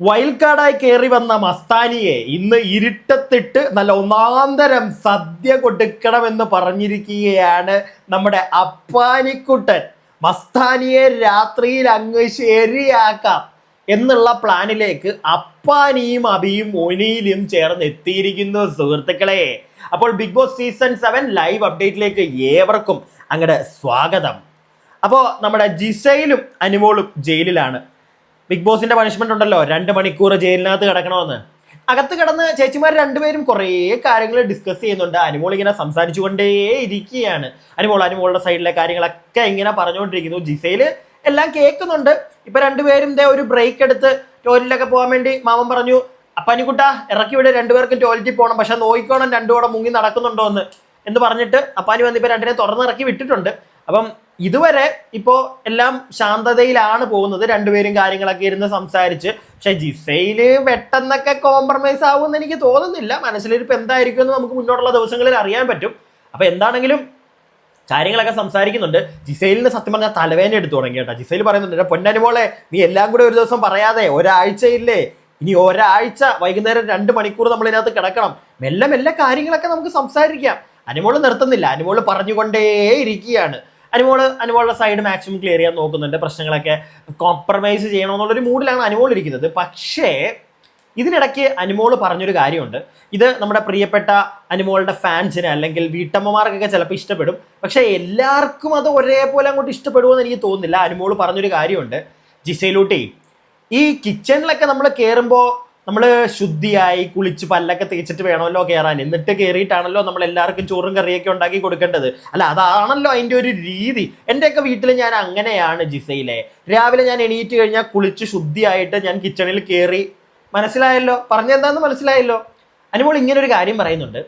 Wild കാർഡായി കയറി വന്ന മസ്താനിയെ ഇന്ന് ഇരുട്ടത്തിട്ട് നല്ല ഒന്നാന്തരം സദ്യ കൊടുക്കണമെന്ന് പറഞ്ഞിരിക്കുകയാണ് നമ്മുടെ അപ്പാനിക്കുട്ടൻ. മസ്താനിയെ രാത്രിയിൽ അങ്ങ് ശരിയാക്കാം എന്നുള്ള പ്ലാനിലേക്ക് അപ്പാനിയും അബിയും ഒനിയിലും ചേർന്ന് എത്തിയിരിക്കുന്നു സുഹൃത്തുക്കളെ. അപ്പോൾ ബിഗ് ബോസ് സീസൺ 7 ലൈവ് അപ്ഡേറ്റിലേക്ക് ഏവർക്കും അങ്ങടെ സ്വാഗതം. അപ്പോൾ നമ്മുടെ ജിസയിലും അനുമോളും ജയിലിലാണ്. ബിഗ് ബോസിന്റെ പണിഷ്മെന്റ് ഉണ്ടല്ലോ, 2 മണിക്കൂർ ജയിലിനകത്ത് കിടക്കണമെന്ന്. അകത്ത് കിടന്ന് ചേച്ചിമാർ രണ്ടുപേരും കുറേ കാര്യങ്ങൾ ഡിസ്കസ് ചെയ്യുന്നുണ്ട്. അനുമോൾ ഇങ്ങനെ സംസാരിച്ചുകൊണ്ടേ ഇരിക്കുകയാണ്. അനുമോളുടെ സൈഡിലെ കാര്യങ്ങളൊക്കെ ഇങ്ങനെ പറഞ്ഞുകൊണ്ടിരിക്കുന്നു. ജിസയിൽ എല്ലാം കേൾക്കുന്നുണ്ട്. ഇപ്പൊ രണ്ടുപേരും ഒരു ബ്രേക്ക് എടുത്ത് ടോയ്ലറ്റിലൊക്കെ പോകാൻ വേണ്ടി മാമൻ പറഞ്ഞു, അപ്പാനിക്കുട്ട ഇറക്കി വിട്, രണ്ടുപേർക്കും ടോയ്ലറ്റിൽ പോകണം, പക്ഷെ നോക്കിക്കോണം രണ്ടുകൂടെ മുങ്ങി നടക്കുന്നുണ്ടോ എന്ന് പറഞ്ഞിട്ട് അപ്പാനി വന്ന് ഇപ്പൊ രണ്ടിനെ തുറന്നിറക്കി വിട്ടിട്ടുണ്ട്. അപ്പം ഇതുവരെ ഇപ്പോ എല്ലാം ശാന്തതയിലാണ് പോകുന്നത്. രണ്ടുപേരും കാര്യങ്ങളൊക്കെ ഇരുന്ന് സംസാരിച്ച്. പക്ഷെ ജിസയില് പെട്ടെന്നൊക്കെ കോംപ്രമൈസ് ആവുമെന്ന് എനിക്ക് തോന്നുന്നില്ല. മനസ്സിലിരിപ്പ് എന്തായിരിക്കും എന്ന് നമുക്ക് മുന്നോട്ടുള്ള ദിവസങ്ങളിൽ അറിയാൻ പറ്റും. അപ്പൊ എന്താണെങ്കിലും കാര്യങ്ങളൊക്കെ സംസാരിക്കുന്നുണ്ട്. ജിസൈലിന് സത്യം പറഞ്ഞാൽ തലവേദന എടുത്തു തുടങ്ങി കേട്ടോ. ജിസൈൽ പറയുന്നുണ്ട്, പൊന്നനുമോളെ നീ എല്ലാം കൂടെ ഒരു ദിവസം പറയാതെ, ഒരാഴ്ചയില്ലേ, ഇനി ഒരാഴ്ച വൈകുന്നേരം 2 മണിക്കൂർ നമ്മൾ ഇതിനകത്ത് കിടക്കണം, മെല്ലെ മെല്ലെ കാര്യങ്ങളൊക്കെ നമുക്ക് സംസാരിക്കാം. അനുമോള് നിർത്തുന്നില്ല, അനുമോള് പറഞ്ഞുകൊണ്ടേ ഇരിക്കുകയാണ്. അനുമോളുടെ സൈഡ് മാക്സിമം ക്ലിയർ ചെയ്യാൻ നോക്കുന്നുണ്ട്. പ്രശ്നങ്ങളൊക്കെ കോംപ്രമൈസ് ചെയ്യണമെന്നുള്ളൊരു മൂഡിലാണ് അനുമോൾ ഇരിക്കുന്നത്. പക്ഷേ ഇതിനിടയ്ക്ക് അനുമോൾ പറഞ്ഞൊരു കാര്യമുണ്ട്. ഇത് നമ്മുടെ പ്രിയപ്പെട്ട അനുമോളുടെ ഫാൻസിന് അല്ലെങ്കിൽ വീട്ടമ്മമാർക്കൊക്കെ ചിലപ്പോൾ ഇഷ്ടപ്പെടും. പക്ഷേ എല്ലാവർക്കും അത് ഒരേപോലെ അങ്ങോട്ട് ഇഷ്ടപ്പെടുമെന്ന് എനിക്ക് തോന്നുന്നില്ല. അനുമോൾ പറഞ്ഞൊരു കാര്യമുണ്ട്, ജിസയിലൂട്ടി ഈ കിച്ചണിലൊക്കെ നമ്മൾ കയറുമ്പോൾ നമ്മൾ ശുദ്ധിയായി കുളിച്ച് പല്ലൊക്കെ തേച്ചിട്ട് വേണമല്ലോ കയറാൻ. എന്നിട്ട് കയറിയിട്ടാണല്ലോ നമ്മൾ എല്ലാവർക്കും ചോറും കറിയൊക്കെ ഉണ്ടാക്കി കൊടുക്കേണ്ടത്. അല്ല, അതാണല്ലോ അതിൻ്റെ ഒരു രീതി. എൻ്റെയൊക്കെ വീട്ടിൽ ഞാൻ അങ്ങനെയാണ് ജിസയിലെ. രാവിലെ ഞാൻ എണീറ്റ് കഴിഞ്ഞാൽ കുളിച്ച് ശുദ്ധിയായിട്ട് ഞാൻ കിച്ചണിൽ കയറി. മനസ്സിലായല്ലോ, പറഞ്ഞെന്താന്ന് മനസ്സിലായല്ലോ. അനുമോൾ ഇങ്ങനെ ഒരു കാര്യം പറയുന്നുണ്ട്.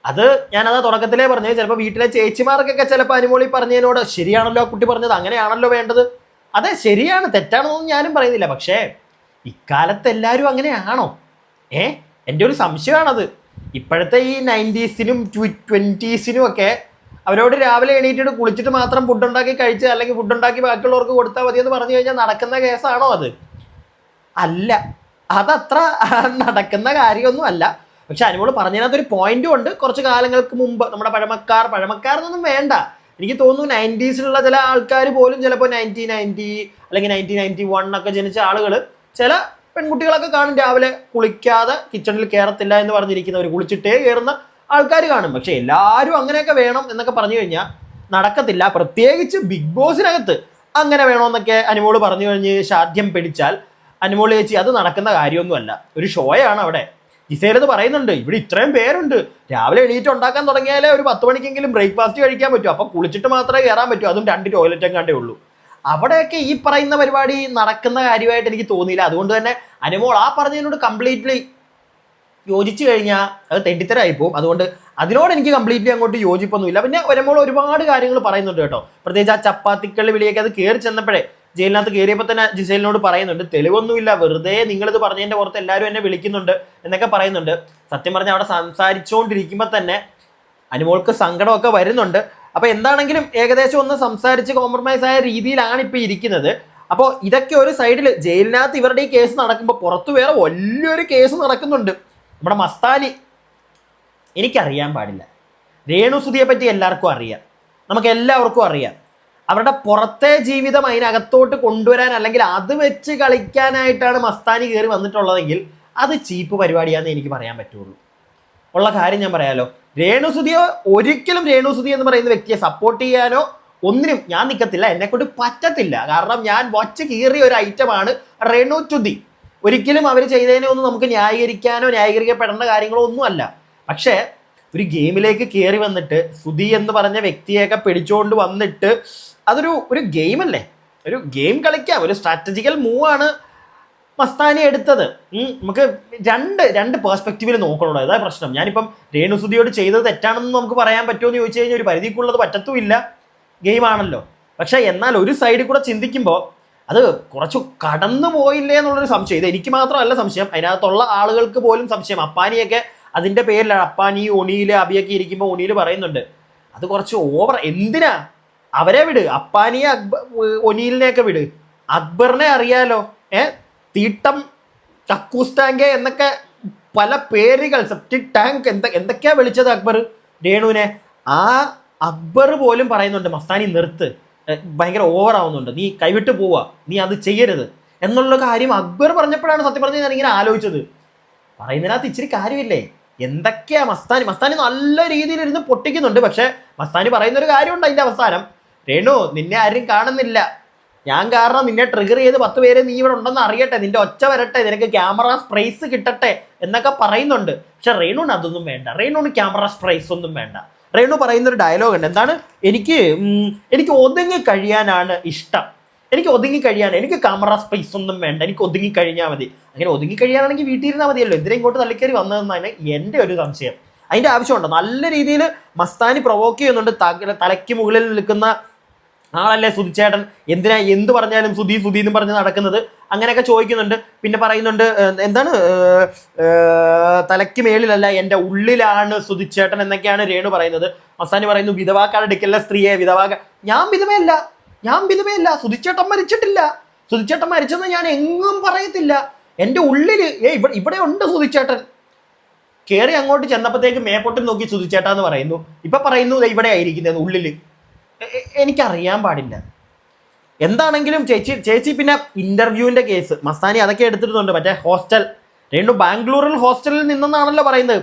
അത് ഞാനതാ തുടക്കത്തിലേ പറഞ്ഞത്. ചിലപ്പോൾ വീട്ടിലെ ചേച്ചിമാർക്കൊക്കെ ചിലപ്പോൾ അനുമോൾ ഈ പറഞ്ഞതിനോട് ശരിയാണല്ലോ കുട്ടി പറഞ്ഞത്, അങ്ങനെയാണല്ലോ വേണ്ടത്. അതെ, ശരിയാണ്, തെറ്റാണെന്നൊന്നും ഞാനും പറയുന്നില്ല. പക്ഷേ ഇക്കാലത്ത് എല്ലാവരും അങ്ങനെയാണോ? എൻ്റെ ഒരു സംശയമാണത്. ഇപ്പോഴത്തെ ഈ 90s-നും 20s-നും ഒക്കെ അവരോട് രാവിലെ എണീറ്റിട്ട് കുളിച്ചിട്ട് മാത്രം ഫുഡ് ഉണ്ടാക്കി കഴിച്ച് അല്ലെങ്കിൽ ഫുഡ് ഉണ്ടാക്കി ബാക്കിയുള്ളവർക്ക് കൊടുത്താൽ മതി എന്ന് പറഞ്ഞു കഴിഞ്ഞാൽ നടക്കുന്ന കേസാണോ അത്? അല്ല, അതത്ര നടക്കുന്ന കാര്യമൊന്നും അല്ല. പക്ഷെ അനുമോൾ പറഞ്ഞതിനകത്തൊരു പോയിന്റും ഉണ്ട്. കുറച്ച് കാലങ്ങൾക്ക് മുമ്പ് നമ്മുടെ പഴമക്കാരെന്നൊന്നും വേണ്ട, എനിക്ക് തോന്നുന്നു 90s-ലുള്ള ചില ആൾക്കാർ പോലും ചിലപ്പോൾ 1990 അല്ലെങ്കിൽ 1991 ഒക്കെ ജനിച്ച ആളുകൾ, ചില പെൺകുട്ടികളൊക്കെ കാണും രാവിലെ കുളിക്കാതെ കിച്ചണിൽ കയറത്തില്ല എന്ന് പറഞ്ഞിരിക്കുന്നവർ, കുളിച്ചിട്ടേ കയറുന്ന ആൾക്കാർ കാണും. പക്ഷെ എല്ലാവരും അങ്ങനെയൊക്കെ വേണം എന്നൊക്കെ പറഞ്ഞു കഴിഞ്ഞാൽ നടക്കത്തില്ല. പ്രത്യേകിച്ച് ബിഗ് ബോസിനകത്ത് അങ്ങനെ വേണമെന്നൊക്കെ അനുമോൾ പറഞ്ഞു കഴിഞ്ഞ് ശാഠ്യം പിടിച്ചാൽ അനുമോൾ ചേച്ചി അത് നടക്കുന്ന കാര്യമൊന്നുമല്ല. ഒരു ഷോയാണ് അവിടെ. ജിസേലത് പറയുന്നുണ്ട്, ഇവിടെ ഇത്രയും പേരുണ്ട്, രാവിലെ എണീറ്റ് ഉണ്ടാക്കാൻ തുടങ്ങിയാലേ ഒരു 10 മണിക്കെങ്കിലും ബ്രേക്ക്ഫാസ്റ്റ് കഴിക്കാൻ പറ്റും. അപ്പോൾ കുളിച്ചിട്ട് മാത്രമേ കയറാൻ പറ്റൂ, അതും 2 ടോയ്ലറ്റ് എങ്ങാണ്ടേ ഉള്ളൂ. അവിടെയൊക്കെ ഈ പറയുന്ന പരിപാടി നടക്കുന്ന കാര്യമായിട്ട് എനിക്ക് തോന്നിയില്ല. അതുകൊണ്ട് തന്നെ അനുമോൾ ആ പറഞ്ഞതിനോട് കംപ്ലീറ്റ്ലി യോജിച്ചു കഴിഞ്ഞാൽ അത് തെണ്ടിത്തരായി പോകും. അതുകൊണ്ട് അതിനോട് എനിക്ക് കംപ്ലീറ്റ്ലി അങ്ങോട്ട് യോജിപ്പൊന്നുമില്ല. പിന്നെ അനുമോൾ ഒരുപാട് കാര്യങ്ങൾ പറയുന്നുണ്ട് കേട്ടോ. പ്രത്യേകിച്ച് ആ ചപ്പാത്തിക്കള്ളി വിളിയൊക്കെ അത് കയറി ചെന്നപ്പോഴേ, ജയിലിനകത്ത് കയറിയപ്പോൾ തന്നെ ജിസേലിനോട് പറയുന്നുണ്ട്, തെളിവൊന്നുമില്ല, വെറുതെ നിങ്ങളിത് പറഞ്ഞതിൻ്റെ പുറത്ത് എല്ലാവരും എന്നെ വിളിക്കുന്നുണ്ട് എന്നൊക്കെ പറയുന്നുണ്ട്. സത്യം പറഞ്ഞാൽ അവിടെ സംസാരിച്ചുകൊണ്ടിരിക്കുമ്പോൾ തന്നെ അനുമോൾക്ക് സങ്കടമൊക്കെ വരുന്നുണ്ട്. അപ്പോൾ എന്താണെങ്കിലും ഏകദേശം ഒന്ന് സംസാരിച്ച് കോംപ്രമൈസ് ആയ രീതിയിലാണ് ഇപ്പോൾ ഇരിക്കുന്നത്. അപ്പോൾ ഇതൊക്കെ ഒരു സൈഡിൽ, ജയിലിനകത്ത് ഇവരുടെ ഈ കേസ് നടക്കുമ്പോൾ പുറത്ത് വേറെ വലിയൊരു കേസ് നടക്കുന്നുണ്ട്. നമ്മുടെ മസ്താനി, എനിക്കറിയാൻ പാടില്ല, രേണുസുതിയെ പറ്റി എല്ലാവർക്കും അറിയാം, നമുക്ക് എല്ലാവർക്കും അറിയാം. അവരുടെ പുറത്തെ ജീവിതം അതിനകത്തോട്ട് കൊണ്ടുവരാൻ അല്ലെങ്കിൽ അത് വെച്ച് കളിക്കാനായിട്ടാണ് മസ്താനി കയറി വന്നിട്ടുള്ളതെങ്കിൽ അത് ചീപ്പ് പരിപാടിയാണെന്ന് എനിക്ക് പറയാൻ പറ്റുള്ളൂ. ഉള്ള കാര്യം ഞാൻ പറയാലോ. രേണുസുതിയോ, ഒരിക്കലും രേണുസുതി എന്ന് പറയുന്ന വ്യക്തിയെ സപ്പോർട്ട് ചെയ്യാനോ ഒന്നിനും ഞാൻ നിൽക്കത്തില്ല, എന്നെക്കൊണ്ട് പറ്റത്തില്ല. കാരണം ഞാൻ വച്ച് കീറിയ ഒരു ഐറ്റമാണ് രേണുസുതി. ഒരിക്കലും അവർ ചെയ്തതിനെ ഒന്നും നമുക്ക് ന്യായീകരിക്കപ്പെടേണ്ട കാര്യങ്ങളോ ഒന്നുമല്ല. പക്ഷേ ഒരു ഗെയിമിലേക്ക് കയറി വന്നിട്ട് സുധി എന്ന് പറഞ്ഞ വ്യക്തിയൊക്കെ പിടിച്ചുകൊണ്ട് വന്നിട്ട് ഒരു ഗെയിമല്ലേ, ഒരു ഗെയിം കളിക്കാം, ഒരു സ്ട്രാറ്റജിക്കൽ മൂവാണ് മസ്താനി എടുത്തത്. നമുക്ക് രണ്ട് പേഴ്സ്പെക്റ്റീവിൽ നോക്കണോ, അതാ പ്രശ്നം. ഞാനിപ്പം രേണുസുതിയോട് ചെയ്തത് തെറ്റാണെന്ന് നമുക്ക് പറയാൻ പറ്റുമോ എന്ന് ചോദിച്ചു കഴിഞ്ഞാൽ ഒരു പരിധിക്കുള്ളത് പറ്റത്തുമില്ല, ഗെയിമാണല്ലോ. പക്ഷെ എന്നാൽ ഒരു സൈഡിൽ കൂടെ ചിന്തിക്കുമ്പോൾ അത് കുറച്ച് കടന്നു പോയില്ലേ എന്നുള്ളൊരു സംശയം. ഇത് എനിക്ക് മാത്രമല്ല സംശയം, അതിനകത്തുള്ള ആളുകൾക്ക് പോലും സംശയം. അപ്പാനിയൊക്കെ അതിൻ്റെ പേരിലാണ്. അപ്പാനി, ഒനിയില്, അബിയൊക്കെ ഇരിക്കുമ്പോൾ ഒനിയിൽ പറയുന്നുണ്ട്, അത് കുറച്ച് ഓവർ, എന്തിനാ അവരെ വിട്, അപ്പാനിയെ ഒനിയിലിനെയൊക്കെ വിട്, അക്ബറിനെ അറിയാലോ, തീട്ടം കക്കൂസ് ടാങ്ക് എന്നൊക്കെ പല പേരുകൾ, സെപ്റ്റിക് ടാങ്ക് എന്തൊക്കെയാ വിളിച്ചത് അക്ബർ രേണുവിനെ. ആ അക്ബർ പോലും പറയുന്നുണ്ട് മസ്താനി നിർത്ത്, ഭയങ്കര ഓവർ ആവുന്നുണ്ട്, നീ കൈവിട്ട് പോവാ, നീ അത് ചെയ്യരുത് എന്നുള്ള കാര്യം അക്ബർ പറഞ്ഞപ്പോഴാണ് സത്യം പറഞ്ഞ് ഞാൻ ഇങ്ങനെ ആലോചിച്ചത്. പറയുന്നതിനകത്ത് ഇച്ചിരി കാര്യമില്ലേ? എന്തൊക്കെയാ മസ്താനി നല്ല രീതിയിൽ ഇരുന്ന് പൊട്ടിക്കുന്നുണ്ട്. പക്ഷെ മസ്താനി പറയുന്ന ഒരു കാര്യമുണ്ട് അതിന്റെ അവസാനം, രേണു നിന്നെ ആരും കാണുന്നില്ല, ഞാൻ കാരണം നിന്നെ ട്രിഗർ ചെയ്ത് 10 പേര് നീ ഇവിടെ ഉണ്ടെന്ന് അറിയട്ടെ, നിന്റെ ഒച്ച വരട്ടെ, നിനക്ക് ക്യാമറ സ്പ്രൈസ് കിട്ടട്ടെ എന്നൊക്കെ പറയുന്നുണ്ട്. പക്ഷെ റേണുവിന് അതൊന്നും വേണ്ട, റേണുവിന് ക്യാമറ സ്പ്രൈസ് ഒന്നും വേണ്ട. റേണു പറയുന്നൊരു ഡയലോഗ് ഉണ്ട്, എന്താണ്, എനിക്ക് ഒതുങ്ങി കഴിയാനാണ് ഇഷ്ടം, എനിക്ക് ഒതുങ്ങി കഴിയാൻ, എനിക്ക് ക്യാമറ സ്പേസ് ഒന്നും വേണ്ട, എനിക്ക് ഒതുങ്ങി കഴിഞ്ഞാൽ മതി. അങ്ങനെ ഒതുങ്ങി കഴിയാനാണെങ്കിൽ വീട്ടിൽ ഇരുന്നാൽ മതിയല്ലോ, എന്തിനാ ഇങ്ങോട്ട് തള്ളിക്കയറി വന്നതെന്നാണ് എൻ്റെ ഒരു സംശയം. അതിൻ്റെ ആവശ്യമുണ്ടോ? നല്ല രീതിയിൽ മസ്താനി പ്രൊവോക്ക് ചെയ്യുന്നുണ്ട്. തലയ്ക്ക് മുകളിൽ നിൽക്കുന്ന ആളല്ലേ സുധിച്ചേട്ടൻ, എന്ത് പറഞ്ഞാലും സുധി എന്ന് പറഞ്ഞ് നടക്കുന്നത്, അങ്ങനെയൊക്കെ ചോദിക്കുന്നുണ്ട്. പിന്നെ പറയുന്നുണ്ട് എന്താണ്, തലയ്ക്ക് മേളിലല്ല എൻ്റെ ഉള്ളിലാണ് സുധിച്ചേട്ടൻ എന്നൊക്കെയാണ് രേണു പറയുന്നത്. മസ്താനി പറയുന്നു വിധവാക്കാരെടുക്കല്ല സ്ത്രീയെ, ഞാൻ വിധവയല്ല, സുധിച്ചേട്ടൻ മരിച്ചിട്ടില്ല, സുധിച്ചേട്ടൻ മരിച്ചെന്ന് ഞാൻ എങ്ങും പറയത്തില്ല, എൻ്റെ ഉള്ളിൽ ഇവിടെ ഉണ്ട് സുധിച്ചേട്ടൻ. കയറി അങ്ങോട്ട് ചെന്നപ്പോഴത്തേക്ക് മേപ്പൊട്ടും നോക്കി സുധിച്ചേട്ടാന്ന് പറയുന്നു. ഇപ്പൊ പറയുന്നു ഇവിടെ ആയിരിക്കുന്നത് ഉള്ളിൽ. എനിക്കറിയാൻ പാടില്ല. എന്താണെങ്കിലും ചേച്ചി പിന്നെ ഇന്റർവ്യൂവിന്റെ കേസ് മസ്താനി അതൊക്കെ എടുത്തിട്ടുണ്ട്. മറ്റേ ഹോസ്റ്റൽ, രേണു ബാംഗ്ലൂരിൽ ഹോസ്റ്റലിൽ നിന്നെന്നാണല്ലോ പറയുന്നത്.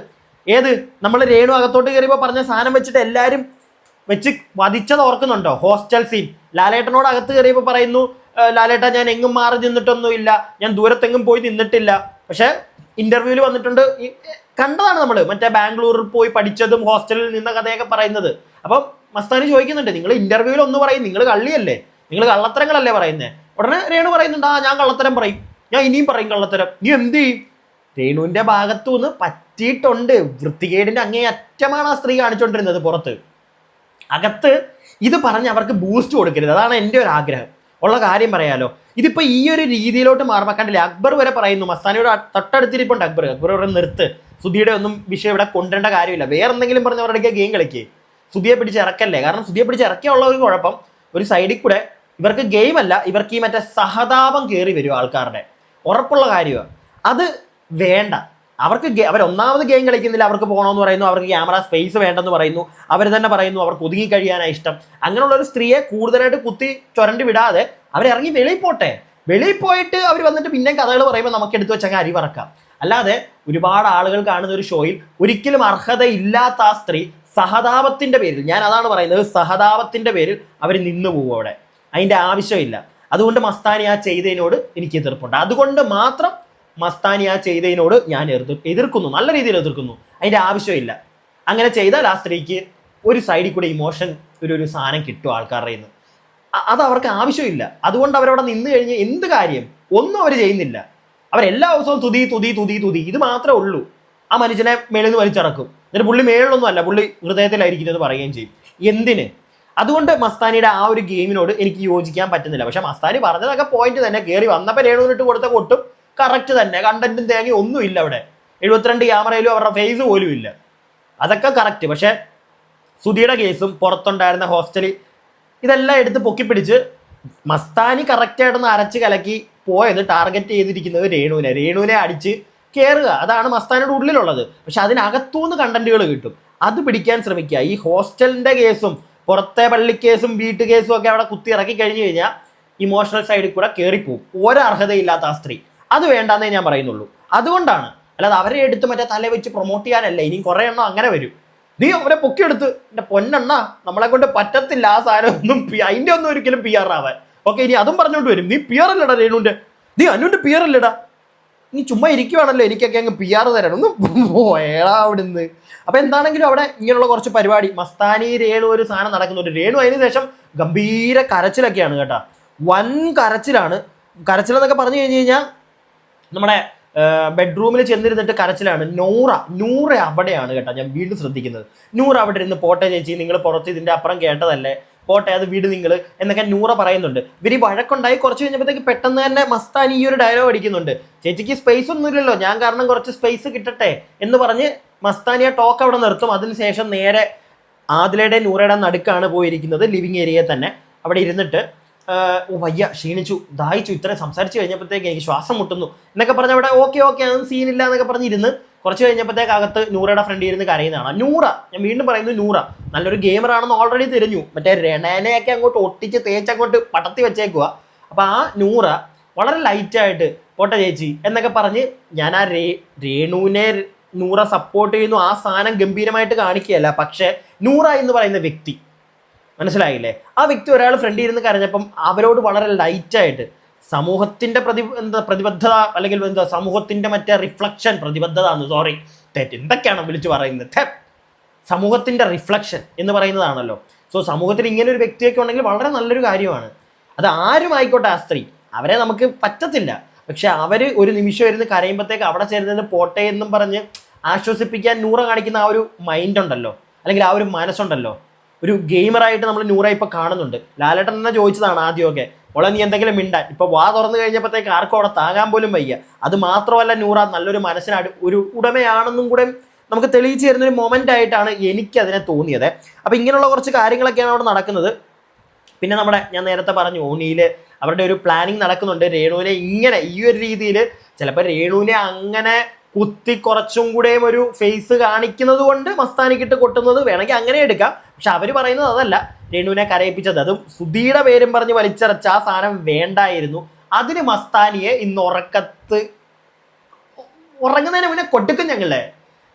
ഏത് നമ്മൾ രേണു അകത്തോട്ട് കയറിയപ്പോൾ പറഞ്ഞ സാധനം വെച്ചിട്ട് എല്ലാവരും വെച്ച് വധിച്ചത് ഓർക്കുന്നുണ്ടോ? Hostel scene. ലാലേട്ടനോട് അകത്ത് കയറിയപ്പോൾ പറയുന്നു, ലാലേട്ട ഞാൻ എങ്ങും മാറി നിന്നിട്ടൊന്നുമില്ല, ഞാൻ ദൂരത്തെങ്ങും പോയി നിന്നിട്ടില്ല. പക്ഷെ ഇന്റർവ്യൂവിൽ വന്നിട്ടുണ്ട്, കണ്ടതാണ് നമ്മൾ, മറ്റേ ബാംഗ്ലൂരിൽ പോയി പഠിച്ചതും ഹോസ്റ്റലിൽ നിന്ന കഥയൊക്കെ പറയുന്നത്. അപ്പം മസ്താനി ചോദിക്കുന്നുണ്ട്, നിങ്ങൾ ഇന്റർവ്യൂവിൽ ഒന്ന് പറയും, നിങ്ങൾ കള്ളിയല്ലേ, നിങ്ങൾ കള്ളത്തരങ്ങളല്ലേ പറയുന്നത്. ഉടനെ രേണു പറയുന്നുണ്ട്, ആ ഞാൻ കള്ളത്തരം പറയും, ഞാൻ ഇനിയും പറയും കള്ളത്തരം, നീ എന്ത് ചെയ്യും? രേണുവിന്റെ ഭാഗത്തു നിന്ന് പറ്റിയിട്ടുണ്ട്. വൃത്തികേടിന്റെ അങ്ങേയറ്റമാണ് ആ സ്ത്രീ കാണിച്ചുകൊണ്ടിരുന്നത്. പുറത്ത് അകത്ത് ഇത് പറഞ്ഞ് അവർക്ക് ബൂസ്റ്റ് കൊടുക്കരുത്, അതാണ് എൻ്റെ ഒരു ആഗ്രഹം. ഉള്ള കാര്യം പറയാലോ. ഇതിപ്പോൾ ഈ ഒരു രീതിയിലോട്ട് മാറുമ്പോൾ കണ്ടില്ലേ, അക്ബർ വരെ പറയുന്നു, മസ്താനിയുടെ തൊട്ടടുത്തിരിപ്പുണ്ട് അക്ബർ ഇവിടെ നിർത്ത്, സുധിയുടെ ഒന്നും വിഷയം ഇവിടെ കൊണ്ടുവരേണ്ട കാര്യമില്ല, വേറെ എന്തെങ്കിലും പറഞ്ഞ് അവരുടെ ഗെയിം കളിക്കേ, സുധിയെ പിടിച്ച് ഇറക്കല്ലേ. കാരണം സുധിയെ പിടിച്ച് ഇറക്കിയുള്ള ഒരു കുഴപ്പം, ഒരു സൈഡിൽ കൂടെ ഇവർക്ക് ഗെയിം അല്ല, ഇവർക്ക് ഈ മറ്റേ സഹതാപം കയറി വരും ആൾക്കാരുടെ, ഉറപ്പുള്ള കാര്യമാണ്. അത് വേണ്ട. അവരൊന്നാമത് ഗെയിം കളിക്കുന്നില്ല, അവർക്ക് പോകണമെന്ന് പറയുന്നു, അവർക്ക് ക്യാമറ സ്പേസ് വേണ്ടെന്ന് പറയുന്നു, അവർ തന്നെ പറയുന്നു അവർക്ക് ഒതുങ്ങി കഴിയാനാണ് ഇഷ്ടം. അങ്ങനെയുള്ള ഒരു സ്ത്രീയെ കൂടുതലായിട്ട് കുത്തി ചുരണ്ടി വിടാതെ അവരിറങ്ങി വെളിയിൽ പോട്ടെ. വെളിയിൽ പോയിട്ട് അവർ വന്നിട്ട് പിന്നെ കഥകൾ പറയുമ്പോൾ നമുക്ക് എടുത്തു വെച്ചാൽ അരി പറക്കാം. അല്ലാതെ ഒരുപാട് ആളുകൾ കാണുന്ന ഒരു ഷോയിൽ ഒരിക്കലും അർഹതയില്ലാത്ത ആ സ്ത്രീ സഹതാപത്തിന്റെ പേരിൽ, ഞാൻ അതാണ് പറയുന്നത്, സഹതാപത്തിന്റെ പേരിൽ അവർ നിന്നു പോകും അവിടെ. അതിന്റെ ആവശ്യമില്ല. അതുകൊണ്ട് മസ്താനി ആ ചെയ്തതിനോട് എനിക്ക് എതിർപ്പുണ്ട്. അതുകൊണ്ട് മാത്രം മസ്താനി ആ ചെയ്തതിനോട് ഞാൻ എതിർക്കുന്നു, നല്ല രീതിയിൽ എതിർക്കുന്നു. അതിന്റെ ആവശ്യമില്ല. അങ്ങനെ ചെയ്താൽ ആ സ്ത്രീക്ക് ഒരു സൈഡിൽ കൂടെ ഇമോഷൻ ഒരു സാധനം കിട്ടും ആൾക്കാരുടെ നിന്ന്. അത് അവർക്ക് ആവശ്യമില്ല. അതുകൊണ്ട് അവരവിടെ നിന്ന് കഴിഞ്ഞ് എന്ത് കാര്യം? ഒന്നും അവർ ചെയ്യുന്നില്ല. അവരെല്ലാ ദിവസവും തുതി ഇത് മാത്രമേ ഉള്ളൂ. ആ മനുഷ്യനെ മേളിൽ നിന്ന് വലിച്ചിറക്കും. എന്നിട്ട് പുള്ളി മേളിലൊന്നും അല്ല, പുള്ളി ഹൃദയത്തിലായിരിക്കുന്നത് പറയുകയും ചെയ്യും. എന്തിന്? അതുകൊണ്ട് മസ്താനിയുടെ ആ ഒരു ഗെയിമിനോട് എനിക്ക് യോജിക്കാൻ പറ്റുന്നില്ല. പക്ഷെ മസ്താനി പറഞ്ഞതൊക്കെ പോയിന്റ് തന്നെ. കയറി വന്നപ്പോൾ രേണുവിനിട്ട് കൊടുത്ത കൊട്ടും കറക്റ്റ് തന്നെ. കണ്ടന്റും തേങ്ങയും ഒന്നും ഇല്ല അവിടെ. 72 ക്യാമറയിലും അവരുടെ ഫേസ് പോലും ഇല്ല. അതൊക്കെ കറക്റ്റ്. പക്ഷെ സുധിയുടെ കേസും പുറത്തുണ്ടായിരുന്ന ഹോസ്റ്റലിൽ ഇതെല്ലാം എടുത്ത് പൊക്കിപ്പിടിച്ച് മസ്താനി കറക്റ്റായിട്ടൊന്ന് അരച്ച് കലക്കി പോയത് ടാർഗറ്റ് ചെയ്തിരിക്കുന്നത് രേണുവിനെ അടിച്ച് കയറുക. അതാണ് മസ്താനിയുടെ ഉള്ളിലുള്ളത്. പക്ഷെ അതിനകത്തുനിന്ന് കണ്ടന്റുകൾ കിട്ടും. അത് പിടിക്കാൻ ശ്രമിക്കുക. ഈ ഹോസ്റ്റലിന്റെ കേസും പുറത്തെ പള്ളി കേസും വീട്ടു കേസും ഒക്കെ അവിടെ കുത്തി ഇറക്കി കഴിഞ്ഞു കഴിഞ്ഞാൽ ഇമോഷണൽ സൈഡിൽ കൂടെ കയറിപ്പോവും. ഒരർഹതയില്ലാത്ത ആ സ്ത്രീ. അത് വേണ്ടാന്നേ ഞാൻ പറയുന്നുള്ളൂ. അതുകൊണ്ടാണ്, അല്ലാതെ അവരെ എടുത്ത് മറ്റേ തല വെച്ച് പ്രൊമോട്ട് ചെയ്യാനല്ല. ഇനിയും കുറേ എണ്ണം അങ്ങനെ വരും. നീ അവരെ പൊക്കിയെടുത്ത് എൻ്റെ പൊന്നെണ്ണ നമ്മളെ കൊണ്ട് പറ്റത്തില്ല ആ സാധനം ഒന്നും, അതിൻ്റെ ഒന്നും ഒരിക്കലും പി ആർ ആവാൻ. ഓക്കെ, ഇനി അതും പറഞ്ഞുകൊണ്ട് വരും. നീ പി ആർ അല്ലടാ രേണുവിൻ്റെ, നീ അനുവിൻ്റെ പി ആർ അല്ലടാ, നീ ചുമ്മാ ഇരിക്കുവാണല്ലോ, എനിക്കൊക്കെ അങ്ങ് പി ആർ തരണം, ഒന്ന് പോയേടാ അവിടുന്ന്. അപ്പൊ എന്താണെങ്കിലും അവിടെ ഇങ്ങനെയുള്ള കുറച്ച് പരിപാടി, മസ്താനി രേണു ഒരു സാധനം നടക്കുന്നുണ്ട്. രേണു അതിന് ശേഷം ഗംഭീര കരച്ചിലൊക്കെയാണ് കേട്ടോ, വൻ കരച്ചിലാണ്. കരച്ചിലെന്നൊക്കെ പറഞ്ഞു കഴിഞ്ഞ് കഴിഞ്ഞാൽ നമ്മുടെ ബെഡ്റൂമിൽ ചെന്നിരുന്നിട്ട് കരച്ചിലാണ്. നൂറ അവിടെയാണ് കേട്ടോ, ഞാൻ വീണ്ടും ശ്രദ്ധിക്കുന്നത്. നൂറ അവിടെ ഇരുന്ന് പോട്ടെ ചേച്ചി, നിങ്ങൾ പുറത്ത് ഇതിൻ്റെ അപ്പുറം കേട്ടതല്ലേ, പോട്ടെ അത് വീട് നിങ്ങൾ എന്നൊക്കെ നൂറ പറയുന്നുണ്ട്. ഇവർ വഴക്കുണ്ടായി കുറച്ച് കഴിഞ്ഞപ്പോഴത്തേക്ക് പെട്ടെന്ന് തന്നെ മസ്താനി ഈ ഒരു ഡയലോഗ് അടിക്കുന്നുണ്ട്, ചേച്ചിക്ക് സ്പേസ് ഒന്നും ഇല്ലല്ലോ, ഞാൻ കാരണം കുറച്ച് സ്പേസ് കിട്ടട്ടെ എന്ന് പറഞ്ഞ് മസ്താനി ആ ടോക്ക് അവിടെ നിർത്തും. അതിനുശേഷം നേരെ ആദിലയുടെ നൂറയുടെ നടുക്കാണ് പോയിരിക്കുന്നത്, ലിവിങ് ഏരിയയിൽ തന്നെ. അവിടെ ഇരുന്നിട്ട് വയ്യ, ക്ഷീണിച്ചു, ദാഹിച്ചു, ഇത്രയും സംസാരിച്ച് കഴിഞ്ഞപ്പോഴത്തേക്ക് എനിക്ക് ശ്വാസം മുട്ടുന്നു എന്നൊക്കെ പറഞ്ഞ അവിടെ ഓക്കെ അതൊന്നും സീനില്ല എന്നൊക്കെ പറഞ്ഞിരുന്ന് കുറച്ച് കഴിഞ്ഞപ്പോഴത്തേക്ക് അകത്ത് നൂറയുടെ ഫ്രണ്ട് ഇരുന്ന് കരയുന്നതാണ്. നൂറ, ഞാൻ വീണ്ടും പറയുന്നു, നൂറ നല്ലൊരു ഗെയിമറാണെന്ന് ഓൾറെഡി തിരിഞ്ഞു. മറ്റേ രണേനെയൊക്കെ അങ്ങോട്ട് ഒട്ടിച്ച് തേച്ചങ്ങോട്ട് പടത്തി വെച്ചേക്കുക. അപ്പോൾ ആ നൂറ വളരെ ലൈറ്റായിട്ട് പോട്ടെ ചേച്ചി എന്നൊക്കെ പറഞ്ഞ് ഞാൻ ആ രേണുവിനെ നൂറ സപ്പോർട്ട് ചെയ്യുന്നു, ആ സാധനം ഗംഭീരമായിട്ട് കാണിക്കുകയല്ല. പക്ഷേ നൂറ എന്ന് പറയുന്ന വ്യക്തി, മനസ്സിലായില്ലേ, ആ വ്യക്തി ഒരാൾ ഫ്രണ്ടിൽ ഇരുന്ന് കരഞ്ഞപ്പം അവരോട് വളരെ ലൈറ്റായിട്ട് സമൂഹത്തിൻ്റെ പ്രതിബദ്ധത അല്ലെങ്കിൽ സമൂഹത്തിൻ്റെ മറ്റേ റിഫ്ലക്ഷൻ, പ്രതിബദ്ധത തെറ്റ് എന്തൊക്കെയാണ് വിളിച്ചു പറയുന്നത്, സമൂഹത്തിൻ്റെ റിഫ്ലക്ഷൻ എന്ന് പറയുന്നതാണല്ലോ. സോ സമൂഹത്തിൽ ഇങ്ങനെ ഒരു വ്യക്തിയൊക്കെ ഉണ്ടെങ്കിൽ വളരെ നല്ലൊരു കാര്യമാണ്. അത് ആരും ആയിക്കോട്ടെ, ആ സ്ത്രീ, അവരെ നമുക്ക് പറ്റത്തില്ല. പക്ഷെ അവർ ഒരു നിമിഷം ഇരുന്ന് കരയുമ്പോഴത്തേക്ക് അവിടെ ചേരുന്നതിന് പോട്ടെ എന്നും പറഞ്ഞ് ആശ്വസിപ്പിക്കാൻ നൂറ കാണിക്കുന്ന ആ ഒരു മൈൻഡ് ഉണ്ടല്ലോ, അല്ലെങ്കിൽ ആ ഒരു മനസ്സുണ്ടല്ലോ, ഒരു ഗെയിമറായിട്ട് നമ്മൾ നൂറ ഇപ്പോൾ കാണുന്നുണ്ട്. ലാലേട്ടൻ തന്നെ ചോദിച്ചതാണ് ആദ്യമൊക്കെ, ഓളെ നീ എന്തെങ്കിലും മിണ്ടാൻ, ഇപ്പോൾ വാ തുറന്നു കഴിഞ്ഞപ്പോഴത്തേക്ക് ആർക്കും അവിടെ താങ്ങാൻ പോലും വയ്യ. അത് മാത്രമല്ല നൂറ നല്ലൊരു മനസ്സിനാണ്, ഒരു ഉടമയാണെന്നും കൂടെ നമുക്ക് തെളിയിച്ചു തരുന്നൊരു മൊമെൻ്റ് ആയിട്ടാണ് എനിക്കതിനെ തോന്നിയത്. അപ്പോൾ ഇങ്ങനെയുള്ള കുറച്ച് കാര്യങ്ങളൊക്കെയാണ് അവിടെ നടക്കുന്നത്. പിന്നെ ഞാൻ നേരത്തെ പറഞ്ഞു, ഓണിയിൽ അവരുടെ ഒരു പ്ലാനിങ് നടക്കുന്നുണ്ട്. രേണുവിനെ ഇങ്ങനെ ഈ ഒരു രീതിയിൽ, ചിലപ്പോൾ രേണുവിനെ അങ്ങനെ കുത്തി കുറച്ചും കൂടെയും ഒരു ഫേസ് കാണിക്കുന്നത് കൊണ്ട് മസ്താനിക്കിട്ട് കൊട്ടുന്നത് വേണമെങ്കിൽ അങ്ങനെ എടുക്കാം. പക്ഷെ അവർ പറയുന്നത് അതല്ല, രേണുവിനെ കരയിപ്പിച്ചത്, അതും സുധിയുടെ പേരും പറഞ്ഞ് വലിച്ചറച്ച ആ സാധനം വേണ്ടായിരുന്നു. അതിന് മസ്താനിയെ ഇന്ന് ഉറങ്ങുന്നതിന് മുന്നേ കൊടുക്കും,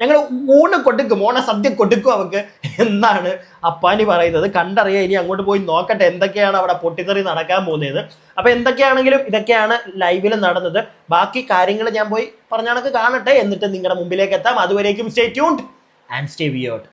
ഞങ്ങൾ ഊണ് കൊടുക്കും, സദ്യ കൊടുക്കും അവർക്ക് എന്നാണ് അപ്പാനി പറയുന്നത്. കണ്ടറിയാം, ഇനി അങ്ങോട്ട് പോയി നോക്കട്ടെ എന്തൊക്കെയാണ് അവിടെ പൊട്ടിത്തെറി നടക്കാൻ പോകുന്നത്. അപ്പോൾ എന്തൊക്കെയാണെങ്കിലും ഇതൊക്കെയാണ് ലൈവിൽ നടന്നത്. ബാക്കി കാര്യങ്ങൾ ഞാൻ പോയി പറഞ്ഞ കണക്ക് കാണട്ടെ, എന്നിട്ട് നിങ്ങളുടെ മുമ്പിലേക്ക് എത്താം. അതുവരേക്കും stay tuned and stay weird.